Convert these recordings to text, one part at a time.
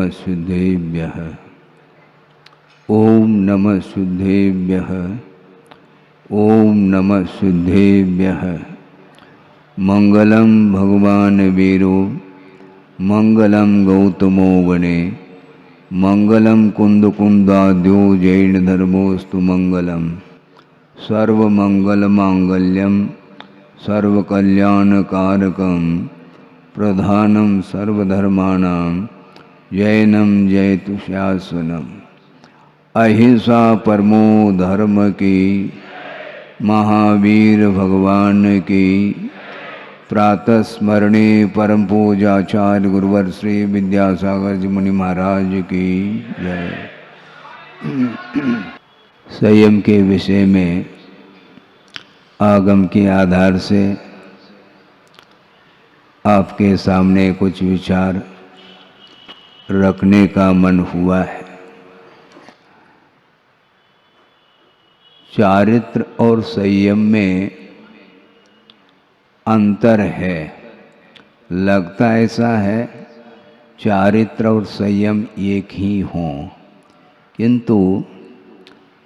नमः शुद्धेभ्यः। ओम नमः शुद्धेभ्यः। ओम नमः शुद्धेभ्यः। मंगलम भगवान वीरो मंगलम गौतमो वने मंगलम कुंदकुंदाद्यो जैन धर्मोस्तु मंगलम सर्वमंगलमांगल्यम सर्वकल्याणकारकम प्रधानम सर्वधर्माणां जैनम जयतु शासनम। अहिंसा परमो धर्म की महावीर भगवान की प्रातः स्मरणे परम पूजाचार्य गुरुवर श्री विद्यासागर जी मुनि महाराज की जय। संयम के विषय में आगम के आधार से आपके सामने कुछ विचार रखने का मन हुआ है। चारित्र और संयम में अंतर है। लगता ऐसा है चारित्र और संयम एक ही हों, किंतु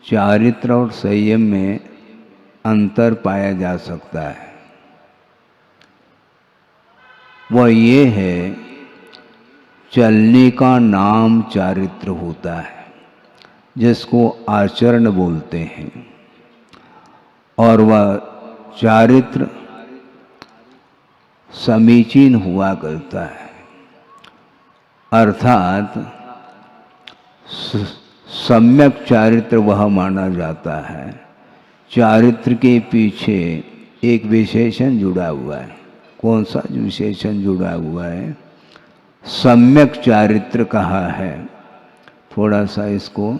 चारित्र और संयम में अंतर पाया जा सकता है। वह ये है, चलने का नाम चारित्र होता है, जिसको आचरण बोलते हैं, और वह चारित्र समीचीन हुआ करता है, अर्थात सम्यक चारित्र वह माना जाता है। चारित्र के पीछे एक विशेषण जुड़ा हुआ है। कौन सा विशेषण जुड़ा हुआ है? सम्यक चारित्र कहा है। थोड़ा सा इसको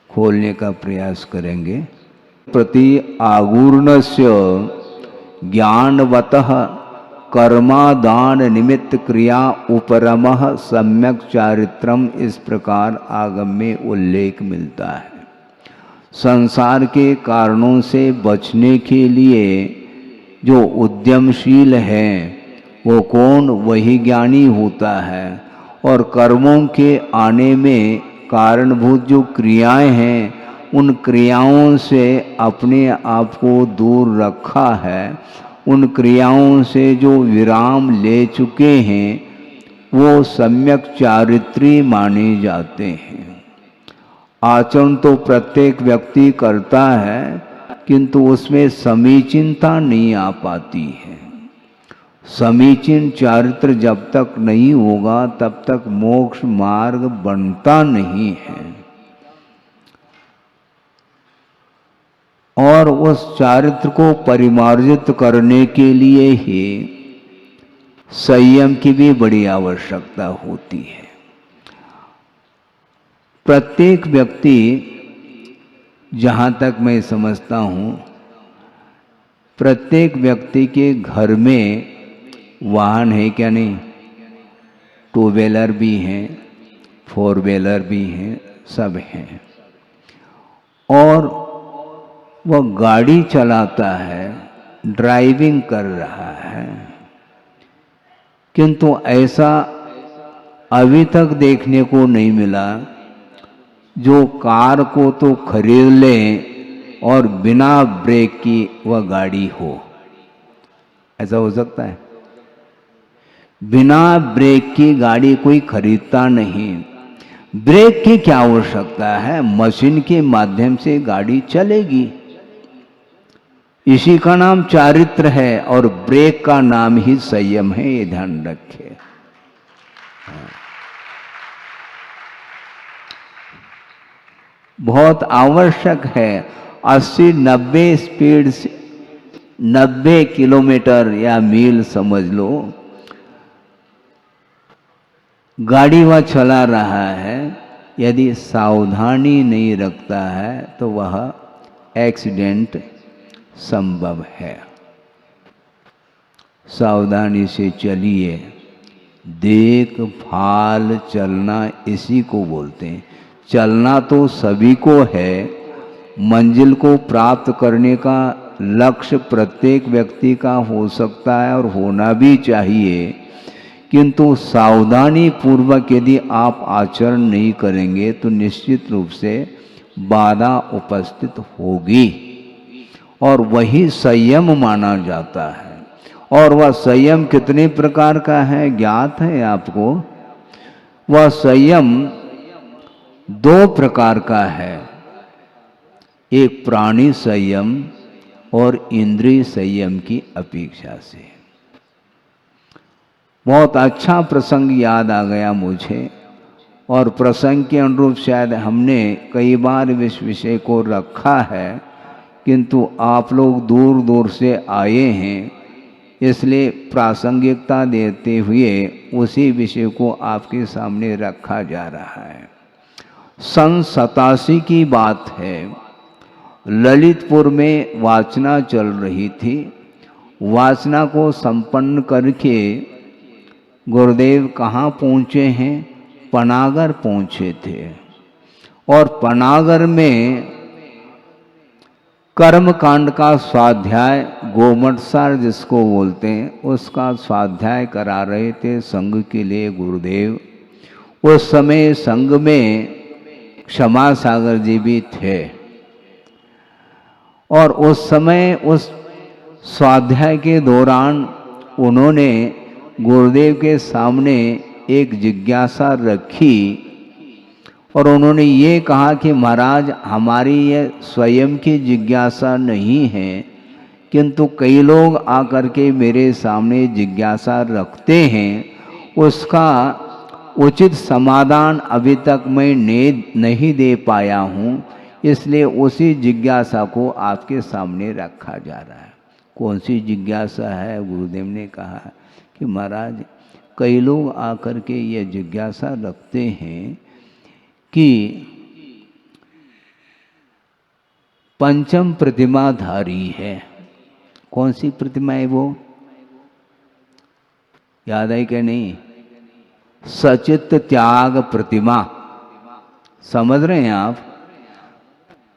खोलने का प्रयास करेंगे। प्रति आगूर्णस्य ज्ञानवतः कर्मादान निमित्त क्रिया उपरमः सम्यक चारित्रम, इस प्रकार आगम में उल्लेख मिलता है। संसार के कारणों से बचने के लिए जो उद्यमशील है वो कौन? वही ज्ञानी होता है। और कर्मों के आने में कारणभूत जो क्रियाएं हैं, उन क्रियाओं से अपने आप को दूर रखा है। उन क्रियाओं से जो विराम ले चुके हैं वो सम्यक चारित्री माने जाते हैं। आचरण तो प्रत्येक व्यक्ति करता है, किंतु उसमें समीचीनता नहीं आ पाती है। समीचीन चारित्र जब तक नहीं होगा तब तक मोक्ष मार्ग बनता नहीं है। और उस चारित्र को परिमार्जित करने के लिए ही संयम की भी बड़ी आवश्यकता होती है। प्रत्येक व्यक्ति, जहाँ तक मैं समझता हूँ, प्रत्येक व्यक्ति के घर में वाहन है क्या नहीं? टू व्हीलर भी हैं, फोर व्हीलर भी हैं, सब हैं। और वह गाड़ी चलाता है, ड्राइविंग कर रहा है, किंतु ऐसा अभी तक देखने को नहीं मिला जो कार को तो खरीद ले और बिना ब्रेक की वह गाड़ी हो। ऐसा हो सकता है? बिना ब्रेक की गाड़ी कोई खरीदता नहीं। ब्रेक की क्या आवश्यकता है? मशीन के माध्यम से गाड़ी चलेगी। इसी का नाम चारित्र है, और ब्रेक का नाम ही संयम है, ये ध्यान रखें। बहुत आवश्यक है। 80-90 स्पीड से 90 किलोमीटर या मील समझ लो, गाड़ी वह चला रहा है, यदि सावधानी नहीं रखता है तो वह एक्सीडेंट संभव है। सावधानी से चलिए। देखभाल चलना इसी को बोलते हैं। चलना तो सभी को है। मंजिल को प्राप्त करने का लक्ष्य प्रत्येक व्यक्ति का हो सकता है और होना भी चाहिए, किंतु सावधानी पूर्वक यदि आप आचरण नहीं करेंगे तो निश्चित रूप से बाधा उपस्थित होगी, और वही संयम माना जाता है। और वह संयम कितने प्रकार का है ज्ञात है आपको? वह संयम 2 प्रकार का है, एक प्राणी संयम और इंद्रिय संयम की अपेक्षा से। बहुत अच्छा प्रसंग याद आ गया मुझे, और प्रसंग के अनुरूप शायद हमने कई बार इस विषय को रखा है, किंतु आप लोग दूर दूर से आए हैं, इसलिए प्रासंगिकता देते हुए उसी विषय को आपके सामने रखा जा रहा है। सन 87 की बात है, ललितपुर में वाचना चल रही थी। वाचना को संपन्न करके गुरुदेव कहाँ पहुँचे हैं? पनागर पहुँचे थे, और पनागर में कर्म कांड का स्वाध्याय, गोमटसार जिसको बोलते हैं, उसका स्वाध्याय करा रहे थे संघ के लिए गुरुदेव। उस समय संघ में क्षमा सागर जी भी थे, और उस समय उस स्वाध्याय के दौरान उन्होंने गुरुदेव के सामने एक जिज्ञासा रखी, और उन्होंने ये कहा कि महाराज, हमारी ये स्वयं की जिज्ञासा नहीं है, किंतु कई लोग आकर के मेरे सामने जिज्ञासा रखते हैं, उसका उचित समाधान अभी तक मैं नहीं दे पाया हूँ, इसलिए उसी जिज्ञासा को आपके सामने रखा जा रहा है। कौन सी जिज्ञासा है? गुरुदेव ने कहा कि महाराज, कई लोग आकर के ये जिज्ञासा रखते हैं कि पंचम प्रतिमाधारी है। कौन सी प्रतिमा है वो? याद आई क्या नहीं? सचित त्याग प्रतिमा। समझ रहे हैं आप?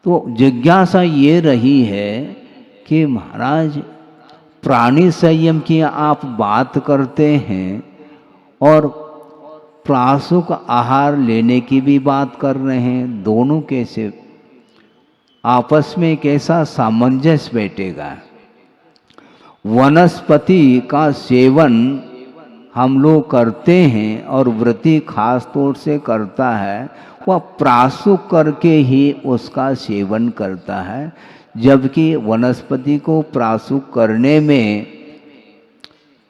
तो जिज्ञासा ये रही है कि महाराज, प्राणी संयम की आप बात करते हैं और प्रासुक आहार लेने की भी बात कर रहे हैं, दोनों कैसे आपस में कैसा सामंजस्य बैठेगा? वनस्पति का सेवन हम लोग करते हैं, और व्रती खास तौर से करता है, वह प्रासुक करके ही उसका सेवन करता है, जबकि वनस्पति को प्रासुक करने में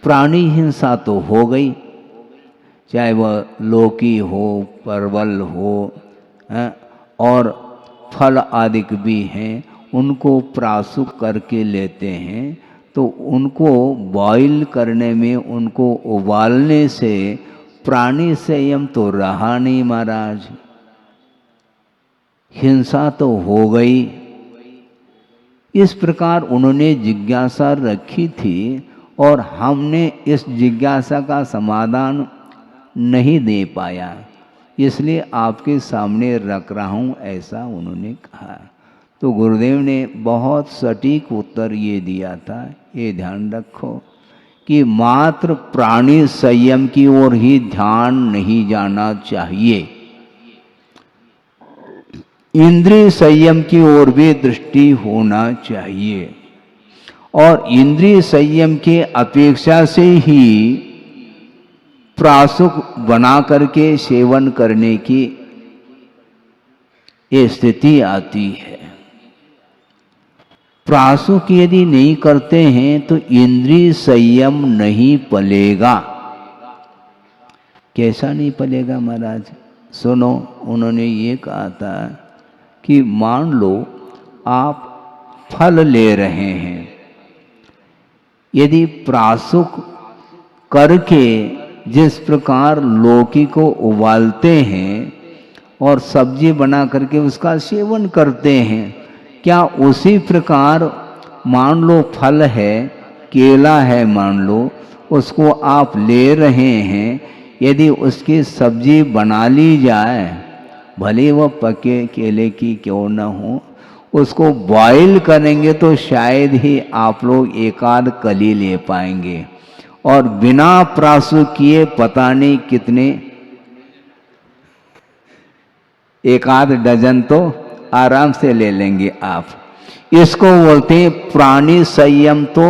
प्राणी हिंसा तो हो गई, चाहे वह लौकी हो, परवल हो, और फल आदि भी हैं, उनको प्रासुक करके लेते हैं, तो उनको बॉईल करने में, उनको उबालने से प्राणी संयम तो रहा नहीं महाराज, हिंसा तो हो गई। इस प्रकार उन्होंने जिज्ञासा रखी थी, और हमने इस जिज्ञासा का समाधान नहीं दे पाया, इसलिए आपके सामने रख रहा हूँ, ऐसा उन्होंने कहा। तो गुरुदेव ने बहुत सटीक उत्तर ये दिया था, ये ध्यान रखो कि मात्र प्राणी संयम की ओर ही ध्यान नहीं जाना चाहिए, इंद्रिय संयम की ओर भी दृष्टि होना चाहिए, और इंद्रिय संयम के अपेक्षा से ही प्रासुक बना करके सेवन करने की ये स्थिति आती है। प्रासुक यदि नहीं करते हैं तो इंद्रिय संयम नहीं पलेगा। कैसा नहीं पलेगा महाराज? सुनो, उन्होंने ये कहा था कि मान लो आप फल ले रहे हैं, यदि प्रासुक करके जिस प्रकार लौकी को उबालते हैं और सब्जी बना करके उसका सेवन करते हैं, क्या उसी प्रकार मान लो फल है, केला है मान लो, उसको आप ले रहे हैं, यदि उसकी सब्जी बना ली जाए, भले वह पके केले की क्यों न हो, उसको बॉईल करेंगे तो शायद ही आप लोग एक आध कली ले पाएंगे, और बिना प्रासु किए पता नहीं कितने, एक आध डजन तो आराम से ले लेंगे आप। इसको बोलते हैं प्राणी संयम। तो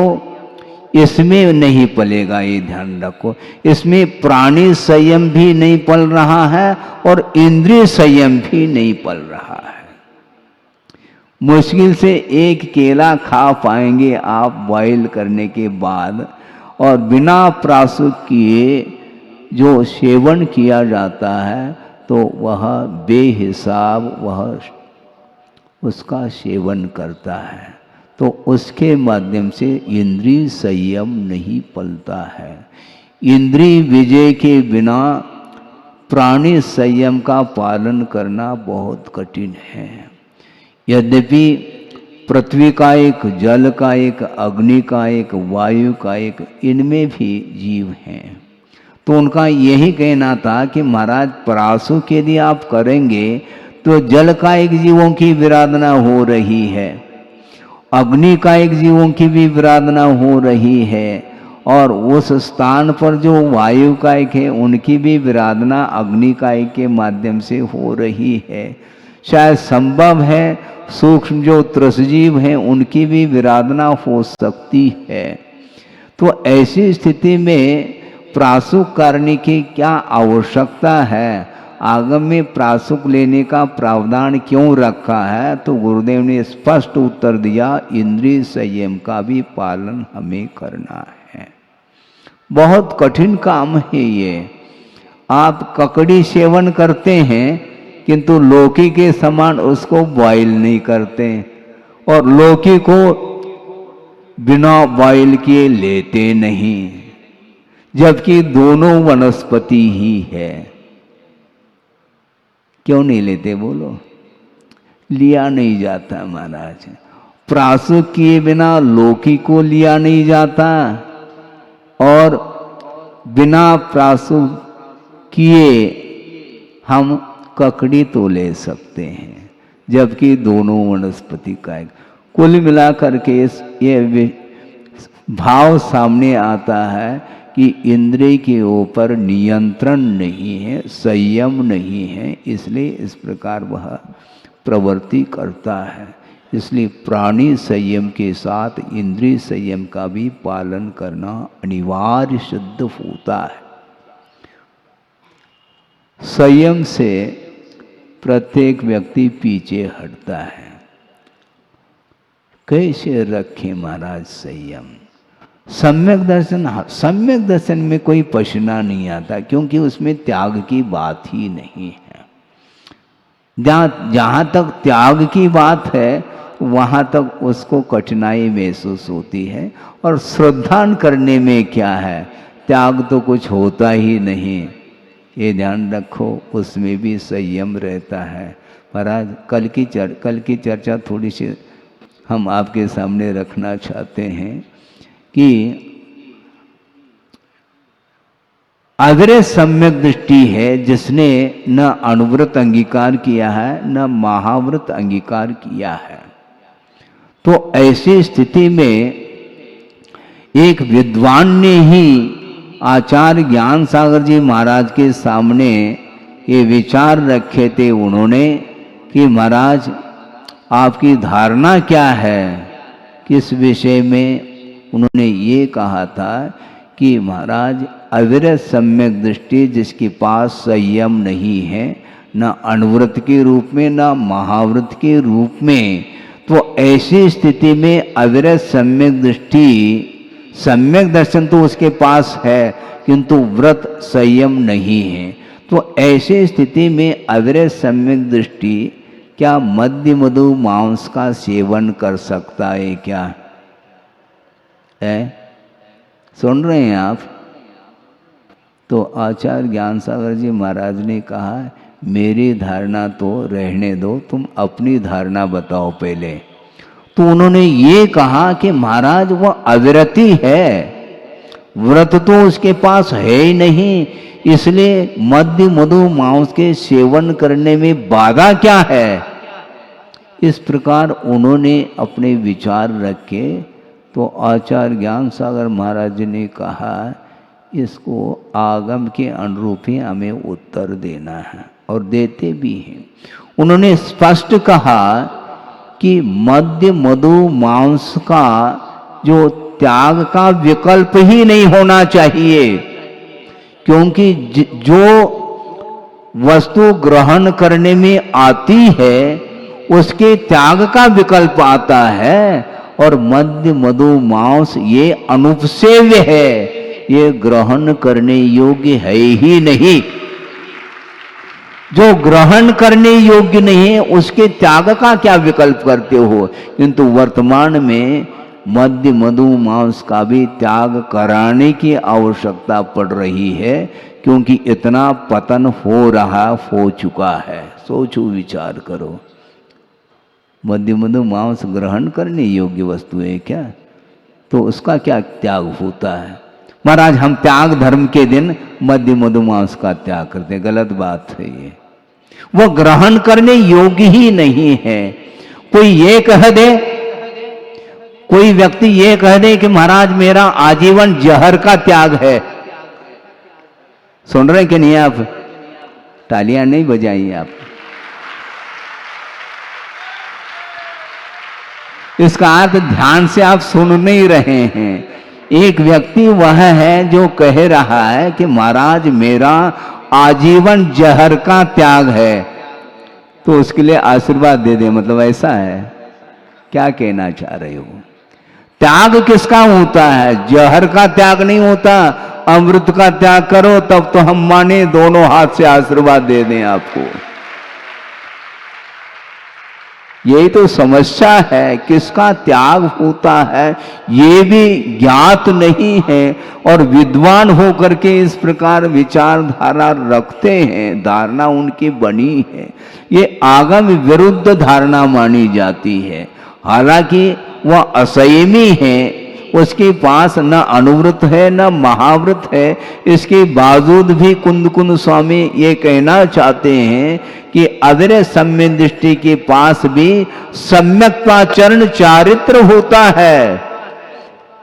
इसमें नहीं पलेगा, ये ध्यान रखो। इसमें प्राणी संयम भी नहीं पल रहा है और इंद्रिय संयम भी नहीं पल रहा है। मुश्किल से एक केला खा पाएंगे आप बॉयल करने के बाद, और बिना प्रासु किए जो सेवन किया जाता है तो वह बेहिसाब वह उसका सेवन करता है, तो उसके माध्यम से इंद्रिय संयम नहीं पलता है। इंद्रिय विजय के बिना प्राणी संयम का पालन करना बहुत कठिन है। यद्यपि पृथ्वी का एक, जल का एक, अग्नि का एक, वायु का एक, इनमें भी जीव हैं, तो उनका यही कहना था कि महाराज प्रासु के यदि आप करेंगे तो जल का एक जीवों की विराधना हो रही है, अग्नि का एक जीवों की भी विराधना हो रही है, और उस स्थान पर जो वायु का एक है उनकी भी विराधना अग्नि का एक के माध्यम से हो रही है। शायद संभव है सूक्ष्म जो त्रसजीव हैं उनकी भी विराधना हो सकती है। तो ऐसी स्थिति में प्रासुक करने की क्या आवश्यकता है? आगम में प्रासुक लेने का प्रावधान क्यों रखा है? तो गुरुदेव ने स्पष्ट उत्तर दिया, इंद्रिय संयम का भी पालन हमें करना है। बहुत कठिन काम है ये। आप ककड़ी सेवन करते हैं किंतु लौकी के समान उसको बॉईल नहीं करते, और लौकी को बिना बॉईल किए लेते नहीं, जबकि दोनों वनस्पति ही है। क्यों नहीं लेते बोलो? लिया नहीं जाता महाराज। प्रासु किए बिना लौकी को लिया नहीं जाता, और बिना प्रासु किए हम ककड़ी तो ले सकते हैं, जबकि दोनों वनस्पति का एक। कुल मिलाकर के ये भाव सामने आता है कि इंद्रिय के ऊपर नियंत्रण नहीं है, संयम नहीं है, इसलिए इस प्रकार वह प्रवृत्ति करता है। इसलिए प्राणी संयम के साथ इंद्रिय संयम का भी पालन करना अनिवार्य सिद्ध होता है। संयम से प्रत्येक व्यक्ति पीछे हटता है। कैसे रखें महाराज संयम? सम्यक दर्शन, सम्यक दर्शन में कोई पसीना नहीं आता, क्योंकि उसमें त्याग की बात ही नहीं है। जहाँ तक त्याग की बात है वहाँ तक उसको कठिनाई महसूस होती है, और श्रद्धा करने में क्या है, त्याग तो कुछ होता ही नहीं। ये ध्यान रखो, उसमें भी संयम रहता है। महाराज कल की चर्चा थोड़ी सी हम आपके सामने रखना चाहते हैं कि अग्रे सम्यक दृष्टि है जिसने न अनुव्रत अंगीकार किया है न महाव्रत अंगीकार किया है। तो ऐसी स्थिति में एक विद्वान ने ही आचार्य ज्ञान सागर जी महाराज के सामने ये विचार रखे थे उन्होंने कि महाराज आपकी धारणा क्या है, किस विषय में? उन्होंने ये कहा था कि महाराज अविरत सम्यक दृष्टि जिसके पास संयम नहीं है, न अनुव्रत के रूप में न महाव्रत के रूप में, तो ऐसी स्थिति में अविरत सम्यक दृष्टि, सम्यक दर्शन तो उसके पास है किंतु व्रत संयम नहीं है। तो ऐसी स्थिति में अविरत सम्यक दृष्टि क्या मद्य मधु मांस का सेवन कर सकता है? क्या है? सुन रहे हैं आप? तो आचार्य ज्ञान सागर जी महाराज ने कहा, मेरी धारणा तो रहने दो, तुम अपनी धारणा बताओ पहले। तो उन्होंने ये कहा कि महाराज वह अविरति है, व्रत तो उसके पास है ही नहीं, इसलिए मद्य मधु मांस के सेवन करने में बाधा क्या है? इस प्रकार उन्होंने अपने विचार रखे। तो आचार्य ज्ञान सागर महाराज ने कहा इसको आगम के अनुरूप ही हमें उत्तर देना है और देते भी हैं। उन्होंने स्पष्ट कहा कि मद्य मधु मांस का जो त्याग का विकल्प ही नहीं होना चाहिए, क्योंकि जो वस्तु ग्रहण करने में आती है उसके त्याग का विकल्प आता है, और मद्य मधु मांस ये अनुपसेव्य है, ये ग्रहण करने योग्य है ही नहीं। जो ग्रहण करने योग्य नहीं है उसके त्याग का क्या विकल्प करते हो। किंतु वर्तमान में मद्य मधु मांस का भी त्याग कराने की आवश्यकता पड़ रही है, क्योंकि इतना पतन हो चुका है। सोचो, विचार करो, मद्य मधु मांस ग्रहण करने योग्य वस्तु है क्या? तो उसका क्या त्याग होता है? महाराज हम त्याग धर्म के दिन मद्य मधु मांस का त्याग करते हैं, गलत बात है ये। वो ग्रहण करने योग्य ही नहीं है। कोई ये कह दे, कोई व्यक्ति ये कह दे कि महाराज मेरा आजीवन जहर का त्याग है। सुन रहे कि नहीं आप? तालियां नहीं बजाइए आप। इसका अर्थ ध्यान से आप सुन नहीं रहे हैं। एक व्यक्ति वह है जो कह रहा है कि महाराज मेरा आजीवन जहर का त्याग है, तो उसके लिए आशीर्वाद दे दे, मतलब ऐसा है? क्या कहना चाह रहे हो? त्याग किसका होता है? जहर का त्याग नहीं होता। अमृत का त्याग करो तब तो हम माने दोनों हाथ से आशीर्वाद दे दें आपको। यही तो समस्या है, किसका त्याग होता है ये भी ज्ञात नहीं है, और विद्वान होकर के इस प्रकार विचारधारा रखते हैं, धारणा उनकी बनी है, ये आगम विरुद्ध धारणा मानी जाती है। हालांकि वह असंयमी है, उसके पास न अनुव्रत है न महाव्रत है, इसके बावजूद भी कुंद कुंद स्वामी ये कहना चाहते हैं कि अविरय सम्य दृष्टि के पास भी सम्यक्ताचरण चारित्र होता है।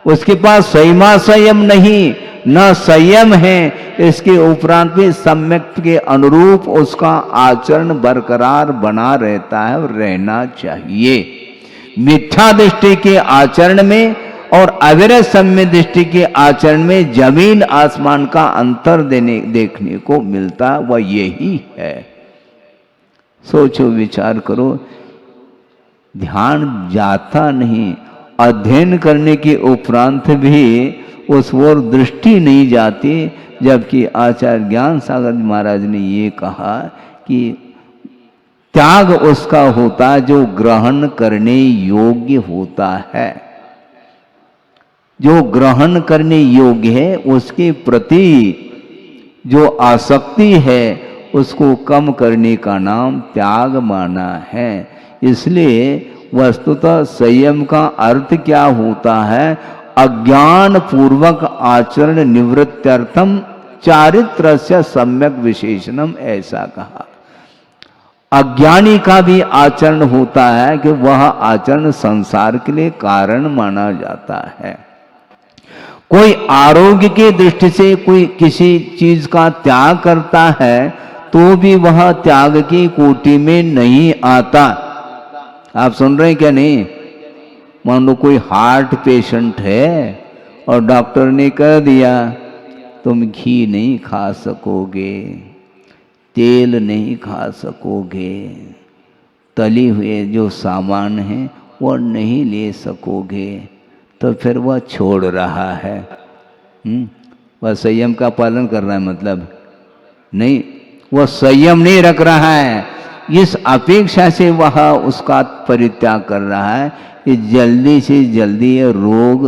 उसके पास संयमा संयम नहीं, न संयम है, इसके उपरांत भी सम्यक के अनुरूप उसका आचरण बरकरार बना रहता है और रहना चाहिए। मिथ्या दृष्टि के आचरण में और अविरय सम्य दृष्टि के आचरण में जमीन आसमान का अंतर देखने को मिलता, वह यही है। सोचो, विचार करो, ध्यान जाता नहीं, अध्ययन करने के उपरांत भी उस ओर दृष्टि नहीं जाती, जबकि आचार्य ज्ञान सागर महाराज ने ये कहा कि त्याग उसका होता जो ग्रहण करने योग्य होता है। जो ग्रहण करने योग्य है उसके प्रति जो आसक्ति है उसको कम करने का नाम त्याग माना है। इसलिए वस्तुतः संयम का अर्थ क्या होता है? अज्ञान पूर्वक आचरण निवृत्त्यर्थम चारित्रस्य सम्यक विशेषणम, ऐसा कहा। अज्ञानी का भी आचरण होता है कि वह आचरण संसार के लिए कारण माना जाता है। कोई आरोग्य की दृष्टि से कोई किसी चीज का त्याग करता है तो भी वह त्याग की कोटि में नहीं आता। आप सुन रहे हैं क्या? नहीं? मान लो कोई हार्ट पेशेंट है और डॉक्टर ने कह दिया तुम घी नहीं खा सकोगे, तेल नहीं खा सकोगे, तली हुए जो सामान है वो नहीं ले सकोगे, तो फिर वह छोड़ रहा है। वह संयम का पालन कर रहा है, मतलब नहीं, वह संयम नहीं रख रहा है। इस अपेक्षा से वह उसका परित्याग कर रहा है कि जल्दी से जल्दी ये रोग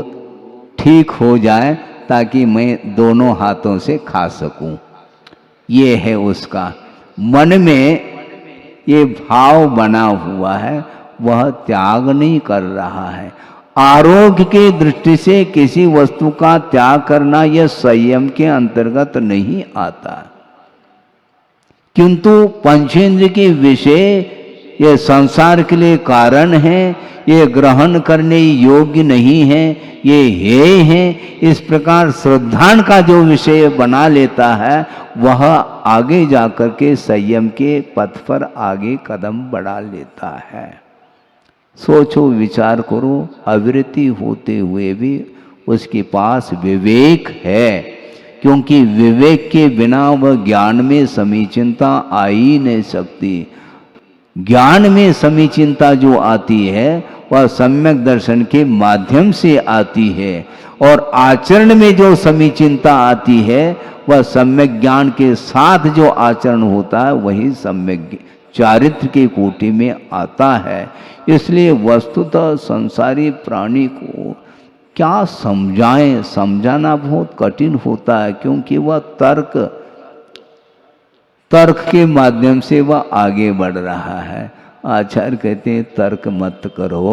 ठीक हो जाए ताकि मैं दोनों हाथों से खा सकूं। ये है उसका मन में ये भाव बना हुआ है, वह त्याग नहीं कर रहा है। आरोग्य की दृष्टि से किसी वस्तु का त्याग करना यह संयम के अंतर्गत नहीं आता, किंतु पंचेंद्र के विषय ये संसार के लिए कारण है, ये ग्रहण करने योग्य नहीं है, ये है। इस प्रकार श्रद्धान का जो विषय बना लेता है वह आगे जाकर के संयम के पथ पर आगे कदम बढ़ा लेता है। सोचो, विचार करो, अविरति होते हुए भी उसके पास विवेक है, क्योंकि विवेक के बिना वह ज्ञान में समीचीनता आ ही नहीं सकती। ज्ञान में समीचीनता जो आती है वह सम्यक दर्शन के माध्यम से आती है, और आचरण में जो समीचीनता आती है वह सम्यक ज्ञान के साथ जो आचरण होता है वही सम्यक चारित्र की कोटि में आता है। इसलिए वस्तुतः संसारी प्राणी को क्या समझाएं, समझाना बहुत कठिन होता है, क्योंकि वह तर्क के माध्यम से वह आगे बढ़ रहा है। आचार्य कहते हैं तर्क मत करो,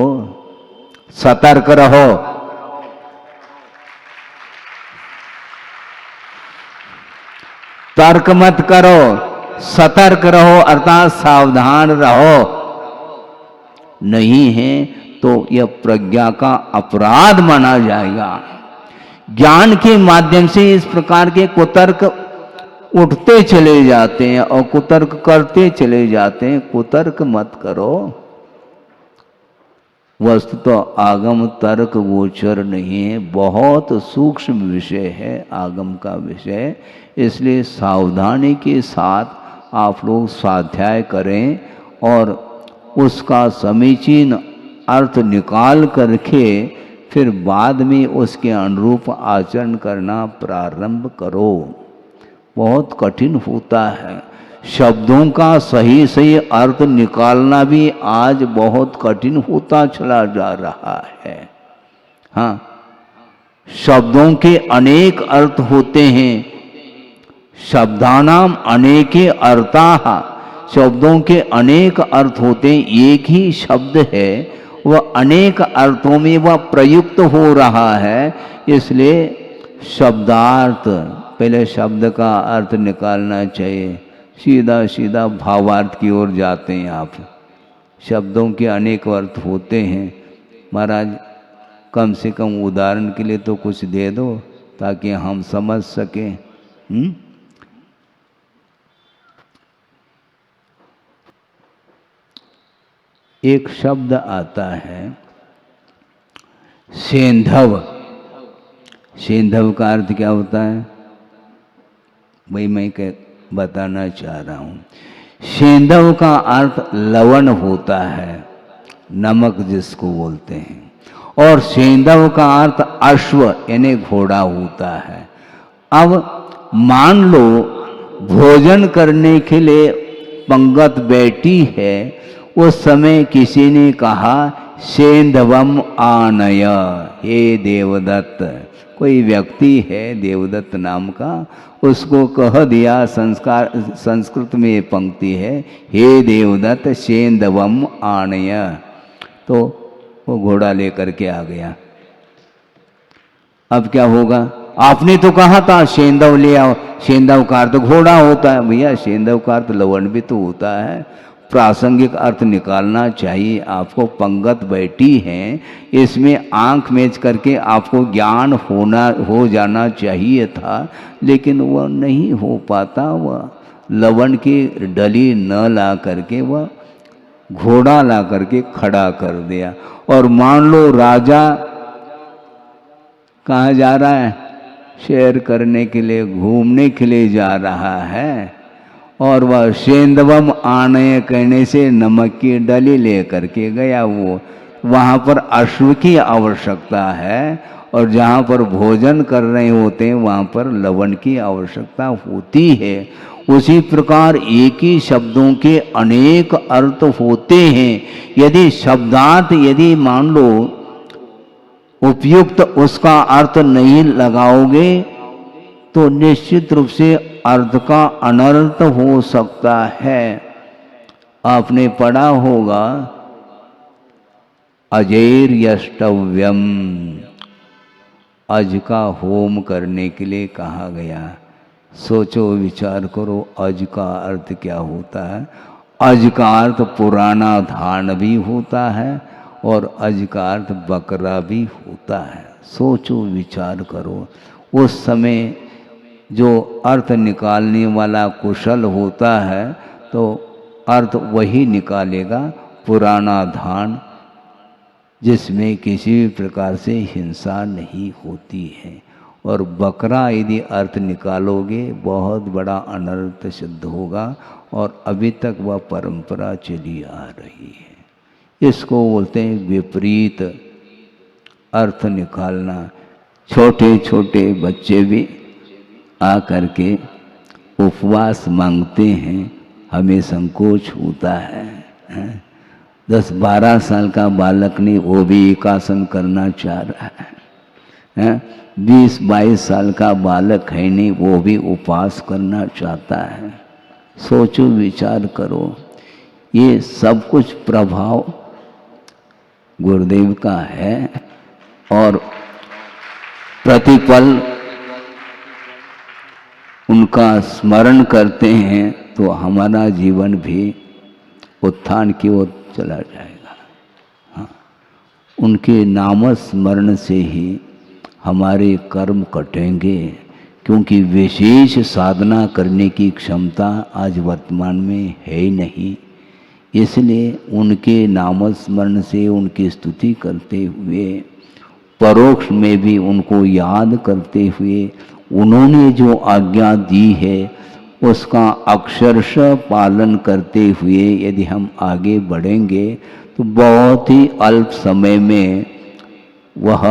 सतर्क रहो। तर्क मत करो, सतर्क रहो, अर्थात सावधान रहो। नहीं है तो यह प्रज्ञा का अपराध माना जाएगा। ज्ञान के माध्यम से इस प्रकार के कुतर्क उठते चले जाते हैं और कुतर्क करते चले जाते हैं। कुतर्क मत करो। वस्तु तो आगम तर्क गोचर नहीं है, बहुत सूक्ष्म विषय है आगम का विषय। इसलिए सावधानी के साथ आप लोग स्वाध्याय करें और उसका समीचीन अर्थ निकाल करके फिर बाद में उसके अनुरूप आचरण करना प्रारंभ करो। बहुत कठिन होता है। शब्दों का सही सही अर्थ निकालना भी आज बहुत कठिन होता चला जा रहा है। हाँ, शब्दों के अनेक अर्थ होते हैं। शब्दानाम अनेके अर्थाः, शब्दों के अनेक अर्थ होते हैं। एक ही शब्द है, वह अनेक अर्थों में वह प्रयुक्त हो रहा है। इसलिए शब्दार्थ, पहले शब्द का अर्थ निकालना चाहिए। सीधा सीधा भावार्थ की ओर जाते हैं आप। शब्दों के अनेक अर्थ होते हैं। महाराज कम से कम उदाहरण के लिए तो कुछ दे दो ताकि हम समझ सकें। एक शब्द आता है सेंधव। सेंधव का अर्थ क्या होता है भाई, मैं बताना चाह रहा हूँ। सेंधव का अर्थ लवण होता है, नमक जिसको बोलते हैं। और सेंधव का अर्थ अश्व यानी घोड़ा होता है। अब मान लो भोजन करने के लिए पंगत बैठी है, उस समय किसी ने कहा सेंधवम आनय, हे देवदत्त। कोई व्यक्ति है देवदत्त नाम का, उसको कह दिया। संस्कृत में ये पंक्ति है, हे देवदत्त सेंधवम आनय। तो वो घोड़ा लेकर के आ गया। अब क्या होगा? आपने तो कहा था सेंधव ले आओ। सेंधव का अर्थ घोड़ा होता है। भैया सेंधव का अर्थ लवण भी तो होता है। प्रासंगिक अर्थ निकालना चाहिए आपको। पंगत बैठी है, इसमें आंख मेज करके आपको ज्ञान हो जाना चाहिए था, लेकिन वह नहीं हो पाता। वह लवण की डली न ला करके वह घोड़ा ला करके खड़ा कर दिया। और मान लो राजा कहाँ जा रहा है? शेर करने के लिए, घूमने के लिए जा रहा है, और वह सेंधवम आनय कहने से नमक की डली ले करके गया। वो वहाँ पर अश्व की आवश्यकता है, और जहाँ पर भोजन कर रहे होते हैं वहाँ पर लवण की आवश्यकता होती है। उसी प्रकार एक ही शब्दों के अनेक अर्थ होते हैं। यदि शब्दार्थ यदि मान लो उपयुक्त उसका अर्थ नहीं लगाओगे तो निश्चित रूप से अर्थ का अनर्थ हो सकता है। आपने पढ़ा होगा अजेर यष्टव्यम, अज का होम करने के लिए कहा गया। सोचो विचार करो, अज का अर्थ क्या होता है? अज का अर्थ पुराना धान भी होता है और अज का अर्थ बकरा भी होता है। सोचो विचार करो, उस समय जो अर्थ निकालने वाला कुशल होता है तो अर्थ वही निकालेगा, पुराना धान, जिसमें किसी भी प्रकार से हिंसा नहीं होती है। और बकरा यदि अर्थ निकालोगे बहुत बड़ा अनर्थ सिद्ध होगा, और अभी तक वह परंपरा चली आ रही है। इसको बोलते हैं विपरीत अर्थ निकालना। छोटे छोटे बच्चे भी आ करके उपवास मांगते हैं, हमें संकोच होता है। 10-12 साल का बालक ने वो भी एकासन करना चाह रहा है। 20-22 साल का बालक है नहीं, वो भी उपवास करना चाहता है। सोचो विचार करो, ये सब कुछ प्रभाव गुरुदेव का है, और प्रतिपल उनका स्मरण करते हैं तो हमारा जीवन भी उत्थान की ओर चला जाएगा। हाँ, उनके नाम स्मरण से ही हमारे कर्म कटेंगे, क्योंकि विशेष साधना करने की क्षमता आज वर्तमान में है ही नहीं। इसलिए उनके नाम स्मरण से उनकी स्तुति करते हुए, परोक्ष में भी उनको याद करते हुए, उन्होंने जो आज्ञा दी है उसका अक्षरशः पालन करते हुए यदि हम आगे बढ़ेंगे तो बहुत ही अल्प समय में वह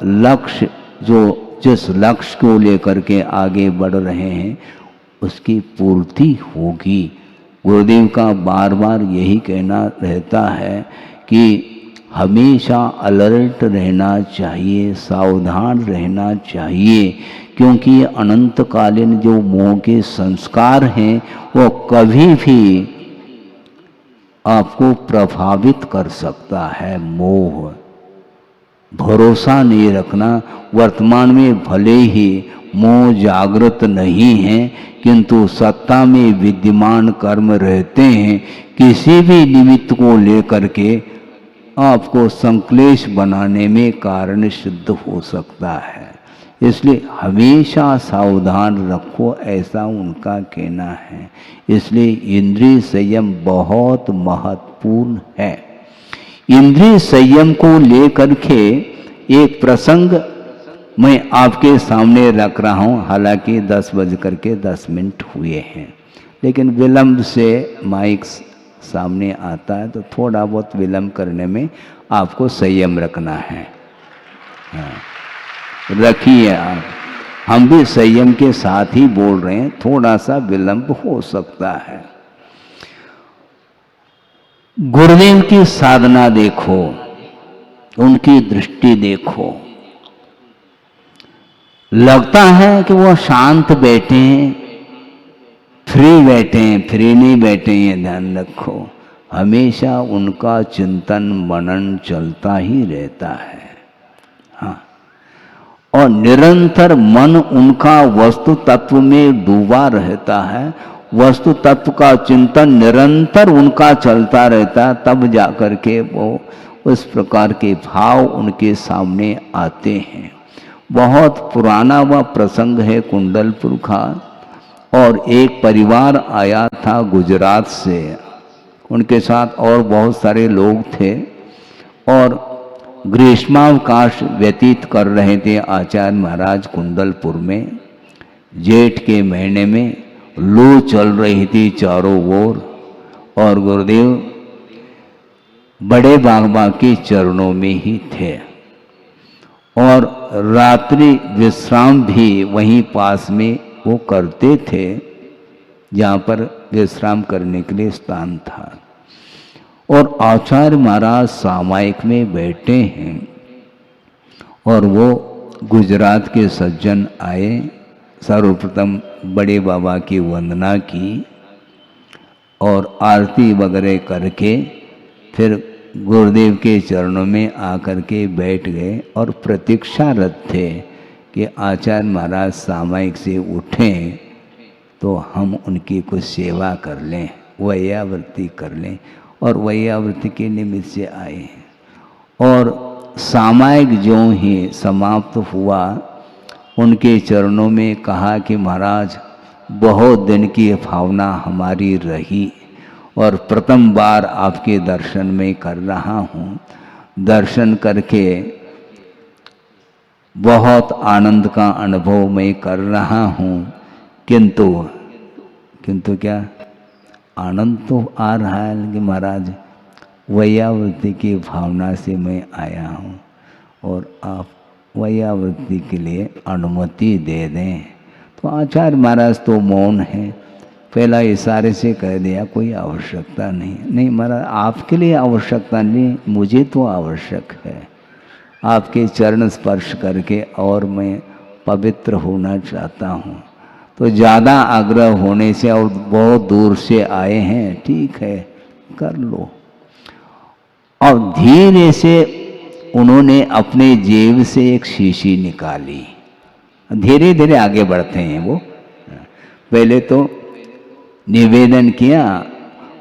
लक्ष्य, जो जिस लक्ष्य को लेकर के आगे बढ़ रहे हैं, उसकी पूर्ति होगी। गुरुदेव का बार बार यही कहना रहता है कि हमेशा अलर्ट रहना चाहिए, सावधान रहना चाहिए, क्योंकि अनंतकालीन जो मोह के संस्कार हैं वो कभी भी आपको प्रभावित कर सकता है। मोह, भरोसा नहीं रखना। वर्तमान में भले ही मोह जागृत नहीं है, किंतु सत्ता में विद्यमान कर्म रहते हैं। किसी भी निमित्त को लेकर के आपको संक्लेश बनाने में कारण सिद्ध हो सकता है। इसलिए हमेशा सावधान रखो, ऐसा उनका कहना है। इसलिए इंद्रिय संयम बहुत महत्वपूर्ण है। इंद्रिय संयम को लेकर के एक प्रसंग मैं आपके सामने रख रहा हूँ। हालांकि 10:10 हुए हैं, लेकिन विलंब से माइक सामने आता है तो थोड़ा बहुत विलंब करने में आपको संयम रखना है। हाँ, रखिए आप। हम भी संयम के साथ ही बोल रहे हैं, थोड़ा सा विलंब हो सकता है। गुरुदेव की साधना देखो, उनकी दृष्टि देखो, लगता है कि वो शांत बैठे हैं, फ्री बैठे हैं। फ्री नहीं बैठे हैं, ध्यान रखो। हमेशा उनका चिंतन मनन चलता ही रहता है। हाँ, और निरंतर मन उनका वस्तु तत्व में डूबा रहता है। वस्तु तत्व का चिंतन निरंतर उनका चलता रहता है, तब जाकर के वो उस प्रकार के भाव उनके सामने आते हैं। बहुत पुराना वह प्रसंग है कुंडलपुर का। और एक परिवार आया था गुजरात से, उनके साथ और बहुत सारे लोग थे, और ग्रीष्मावकाश व्यतीत कर रहे थे आचार्य महाराज कुंडलपुर में। जेठ के महीने में लू चल रही थी चारों ओर, और गुरुदेव बड़े बाबा के चरणों में ही थे, और रात्रि विश्राम भी वहीं पास में वो करते थे, जहाँ पर विश्राम करने के लिए स्थान था। और आचार्य महाराज सामायिक में बैठे हैं, और वो गुजरात के सज्जन आए। सर्वप्रथम बड़े बाबा की वंदना की और आरती वगैरह करके फिर गुरुदेव के चरणों में आकर के बैठ गए, और प्रतीक्षारत थे कि आचार्य महाराज सामायिक से उठें तो हम उनकी कुछ सेवा कर लें। वैयावृत्ति कर लें, और वैयावृत्ति के निमित्त से आए हैं। और सामायिक जो ही समाप्त हुआ, उनके चरणों में कहा कि महाराज बहुत दिन की भावना हमारी रही और प्रथम बार आपके दर्शन में कर रहा हूँ। दर्शन करके बहुत आनंद का अनुभव मैं कर रहा हूँ, किंतु क्या आनंद तो आ रहा है, लेकिन महाराज वैयावृत्ति की भावना से मैं आया हूँ और आप वैयावृत्ति के लिए अनुमति दे दें। तो आचार्य महाराज तो मौन है, पहला इशारे से कह दिया कोई आवश्यकता नहीं महाराज, आपके लिए आवश्यकता नहीं, मुझे तो आवश्यक है। आपके चरण स्पर्श करके और मैं पवित्र होना चाहता हूँ। तो ज़्यादा आग्रह होने से और बहुत दूर से आए हैं, ठीक है कर लो। और धीरे से उन्होंने अपने जेब से एक शीशी निकाली। धीरे धीरे आगे बढ़ते हैं वो। पहले तो निवेदन किया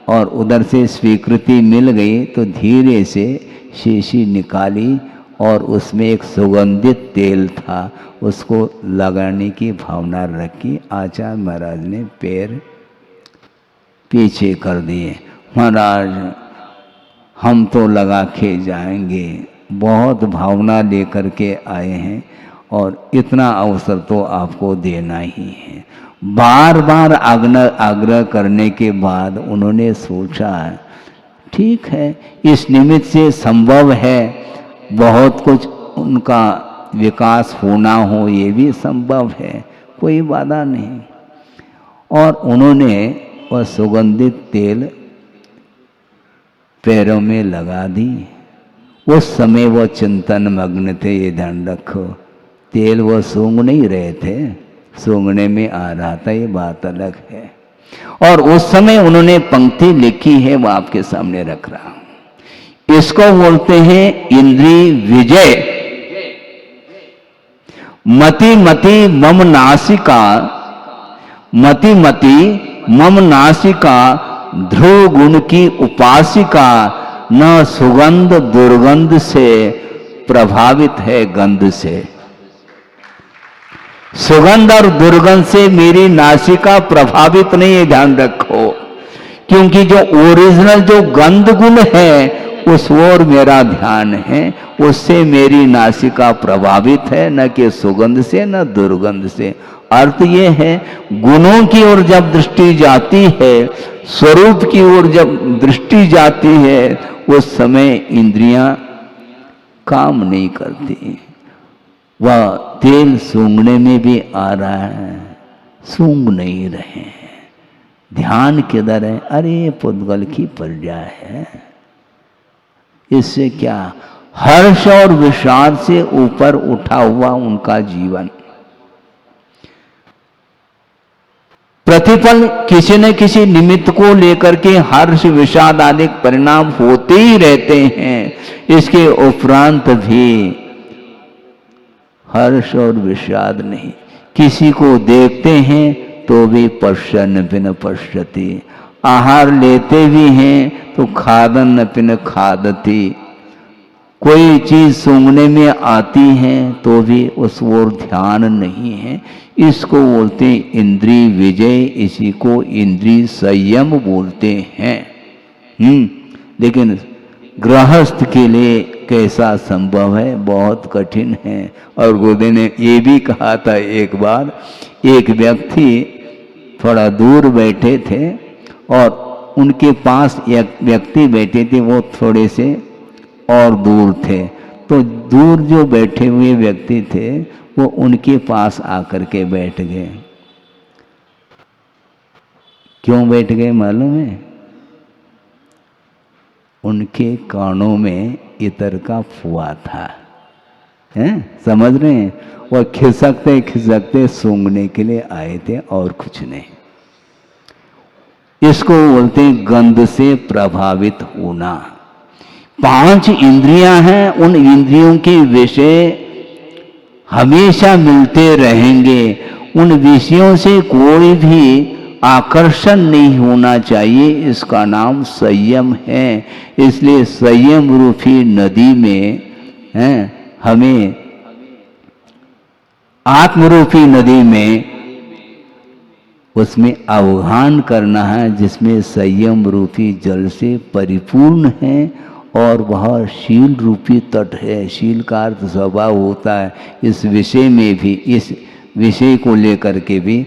और उधर से स्वीकृति मिल गई, तो धीरे से शीशी निकाली और उसमें एक सुगंधित तेल था, उसको लगाने की भावना रखी। आचार्य महाराज ने पैर पीछे कर दिए। महाराज हम तो लगा के जाएंगे, बहुत भावना लेकर के आए हैं और इतना अवसर तो आपको देना ही है। बार बार आग्रह करने के बाद उन्होंने सोचा ठीक है, इस निमित्त से संभव है बहुत कुछ उनका विकास होना हो, ये भी संभव है, कोई बाधा नहीं। और उन्होंने वह सुगंधित तेल पैरों में लगा दी। उस समय वो चिंतन मग्न थे, ये ध्यान रखो। तेल वो सूंघ नहीं रहे थे, सूंघने में आ रहा था, ये बात अलग है। और उस समय उन्होंने पंक्ति लिखी है, वो आपके सामने रख रहा हूं। इसको बोलते हैं इंद्रिय विजय। मति मति मम नासिका, मति मति मम नासिका, ध्रुव गुण की उपासिका, न सुगंध दुर्गंध से प्रभावित है गंध से। सुगंध और दुर्गंध से मेरी नासिका प्रभावित नहीं है, ध्यान रखो। क्योंकि जो ओरिजिनल जो गंध गुण है उस ओर मेरा ध्यान है, उससे मेरी नासिका प्रभावित है, न कि सुगंध से न दुर्गंध से। अर्थ ये है गुणों की ओर जब दृष्टि जाती है, स्वरूप की ओर जब दृष्टि जाती है, उस समय इंद्रियां काम नहीं करती। वह तेल सूंघने में भी आ रहा है, सूंघ नहीं रहे हैं। ध्यान किधर है? अरे पुद्गल की प्रजा है। इससे क्या हर्ष और विषाद से ऊपर उठा हुआ उनका जीवन। प्रतिपल किसी न किसी निमित्त को लेकर के हर्ष विषाद आदि परिणाम होते ही रहते हैं। इसके उपरांत भी हर्ष और विषाद नहीं। किसी को देखते हैं तो भी पश्यन् पिन पश्यति, आहार लेते भी हैं तो खादन पिन खादति। कोई चीज सूंघने में आती है तो भी उस ओर ध्यान नहीं है। इसको बोलते हैं इंद्रिय विजय, इसी को इंद्रिय संयम बोलते हैं। लेकिन गृहस्थ के लिए कैसा संभव है? बहुत कठिन है। और गुरुदेव ने ये भी कहा था, एक बार एक व्यक्ति थोड़ा दूर बैठे थे और उनके पास एक व्यक्ति बैठे थे, वो थोड़े से और दूर थे। तो दूर जो बैठे हुए व्यक्ति थे वो उनके पास आकर के बैठ गए। क्यों बैठ गए मालूम है? उनके कानों में इतर का फुआ था, हैं? समझ रहे हैं? वो खिसकते खिसकते सूंघने के लिए आए थे और कुछ नहीं। इसको बोलते हैं गंध से प्रभावित होना। 5 इंद्रियां हैं, उन इंद्रियों के विषय हमेशा मिलते रहेंगे। उन विषयों से कोई भी आकर्षण नहीं होना चाहिए, इसका नाम संयम है। इसलिए संयम रूपी नदी में हमें आत्मरूपी नदी में उसमें अवगाहन करना है, जिसमें संयम रूपी जल से परिपूर्ण है और वह शील रूपी तट है। शील का अर्थ स्वभाव होता है। इस विषय में भी, इस विषय को लेकर के भी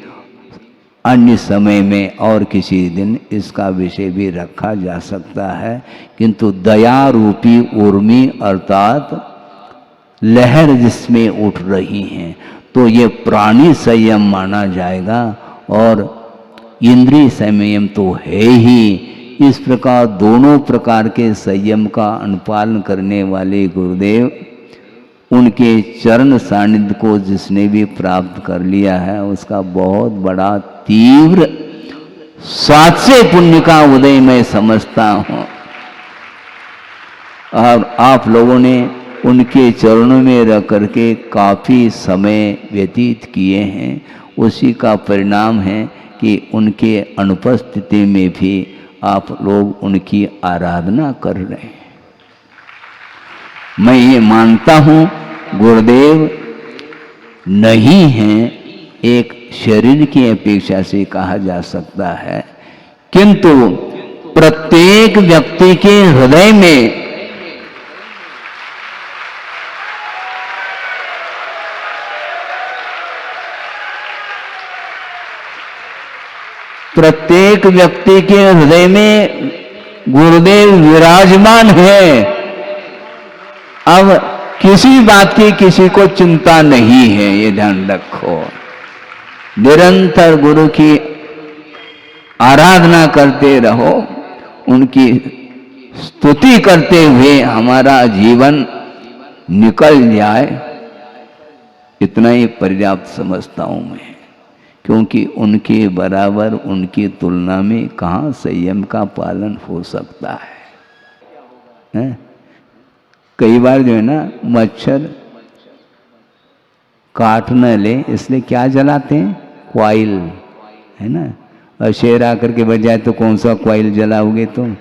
अन्य समय में और किसी दिन इसका विषय भी रखा जा सकता है। किंतु दया रूपी उर्मी अर्थात लहर जिसमें उठ रही हैं, तो ये प्राणी संयम माना जाएगा और इंद्रिय संयम तो है ही। इस प्रकार दोनों प्रकार के संयम का अनुपालन करने वाले गुरुदेव, उनके चरण सानिध्य को जिसने भी प्राप्त कर लिया है, उसका बहुत बड़ा तीव्र सात्स्य पुण्य का उदय मैं समझता हूँ। और आप लोगों ने उनके चरणों में रह करके काफ़ी समय व्यतीत किए हैं, उसी का परिणाम है कि उनके अनुपस्थिति में भी आप लोग उनकी आराधना कर रहे हैं। मैं ये मानता हूँ गुरुदेव नहीं हैं, एक शरीर की अपेक्षा से कहा जा सकता है, किंतु प्रत्येक व्यक्ति के हृदय में प्रत्येक व्यक्ति के हृदय में गुरुदेव विराजमान है। अब किसी बात की किसी को चिंता नहीं है, ये ध्यान रखो। निरंतर गुरु की आराधना करते रहो, उनकी स्तुति करते हुए हमारा जीवन निकल जाए, इतना ही पर्याप्त समझता हूं मैं। क्योंकि उनके बराबर, उनकी तुलना में कहाँ संयम का पालन हो सकता है? कई बार जो है ना, मच्छर काट न ले इसलिए क्या जलाते हैं? क्वाइल, है ना। और शेर आकर के बजाय तो कौन सा क्वाइल जलाओगे तुम?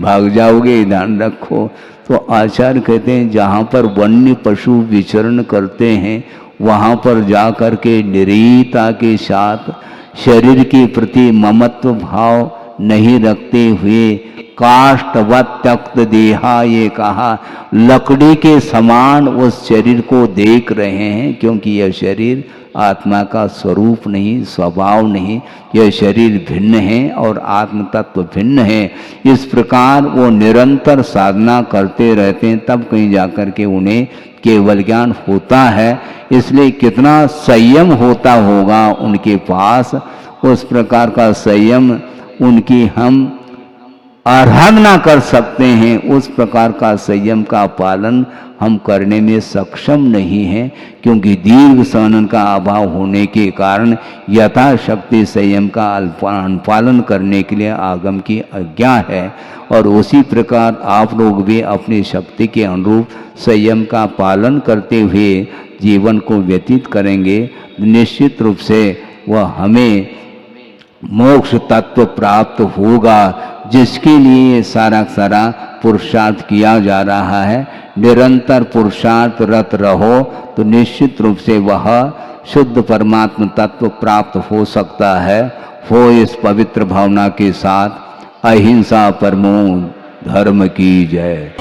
भाग जाओगे, ध्यान रखो। तो आचार्य कहते हैं जहाँ पर वन्य पशु विचरण करते हैं, वहाँ पर जा कर के निरीता के साथ शरीर के प्रति ममत्व भाव नहीं रखते हुए काष्ठवत त्यक्त देहा, ये कहा, लकड़ी के समान उस शरीर को देख रहे हैं, क्योंकि यह शरीर आत्मा का स्वरूप नहीं, स्वभाव नहीं, यह शरीर भिन्न है और आत्म तत्व भिन्न है। इस प्रकार वो निरंतर साधना करते रहते हैं, तब कहीं जाकर के उन्हें केवल ज्ञान होता है। इसलिए कितना संयम होता होगा उनके पास, उस प्रकार का संयम उनकी हम आराधना कर सकते हैं, उस प्रकार का संयम का पालन हम करने में सक्षम नहीं हैं, क्योंकि दीर्घ सहन का अभाव होने के कारण यथाशक्ति संयम का अनुपालन करने के लिए आगम की आज्ञा है। और उसी प्रकार आप लोग भी अपनी शक्ति के अनुरूप संयम का पालन करते हुए जीवन को व्यतीत करेंगे, निश्चित रूप से वह हमें मोक्ष तत्व प्राप्त होगा, जिसके लिए सारा पुरुषार्थ किया जा रहा है। निरंतर पुरुषार्थ रत रहो तो निश्चित रूप से वह शुद्ध परमात्म तत्व प्राप्त हो सकता है। हो इस पवित्र भावना के साथ अहिंसा परमो धर्म की जय।